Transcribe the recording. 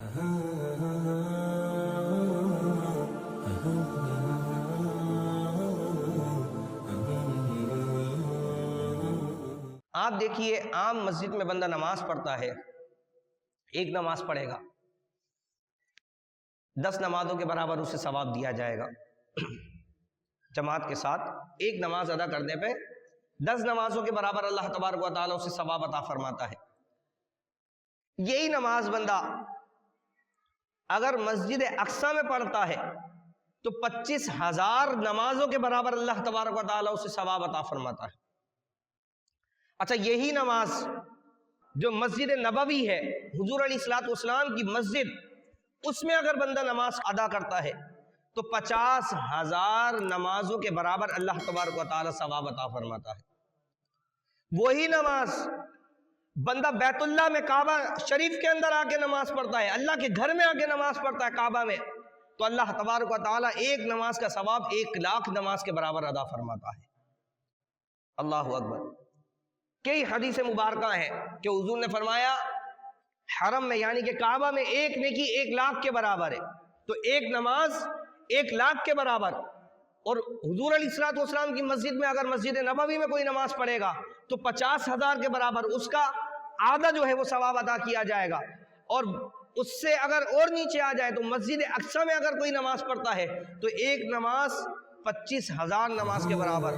آپ دیکھیے عام مسجد میں بندہ نماز پڑھتا ہے، ایک نماز پڑھے گا 10 نمازوں کے برابر اسے ثواب دیا جائے گا۔ جماعت کے ساتھ ایک نماز ادا کرنے پہ 10 نمازوں کے برابر اللہ تبارک و تعالیٰ اسے ثواب عطا فرماتا ہے۔ یہی نماز بندہ اگر مسجد اقصی میں پڑھتا ہے تو 25,000 نمازوں کے برابر اللہ تبارک و تعالیٰ اسے ثواب عطا فرماتا ہے۔ اچھا، یہی نماز جو مسجد نبوی ہے، حضور علیہ الصلوۃ والسلام کی مسجد، اس میں اگر بندہ نماز ادا کرتا ہے تو 50,000 نمازوں کے برابر اللہ تبارک و تعالیٰ ثواب عطا فرماتا ہے۔ وہی نماز بندہ بیت اللہ میں کعبہ شریف کے اندر آ کے نماز پڑھتا ہے، اللہ کے گھر میں آ کے نماز پڑھتا ہے کعبہ میں، تو اللہ تبارک و تعالیٰ ایک نماز کا ثواب 1,00,000 نماز کے برابر ادا فرماتا ہے۔ اللہ اکبر۔ کئی حدیث مبارکہ ہیں کہ حضور نے فرمایا حرم میں یعنی کہ کعبہ میں ایک نیکی 1,00,000 کے برابر ہے، تو ایک نماز 1,00,000 کے برابر۔ اور حضور علیہ الصلوۃ والسلام کی مسجد میں اگر مسجد نبوی میں کوئی نماز پڑھے گا تو 50,000 کے برابر اس کا آدھا جو ہے وہ ثواب ادا کیا جائے گا، اور اس سے اگر اور نیچے آ جائے تو مسجد اقصی میں اگر کوئی نماز پڑھتا ہے تو ایک نماز 25,000 نماز کے برابر۔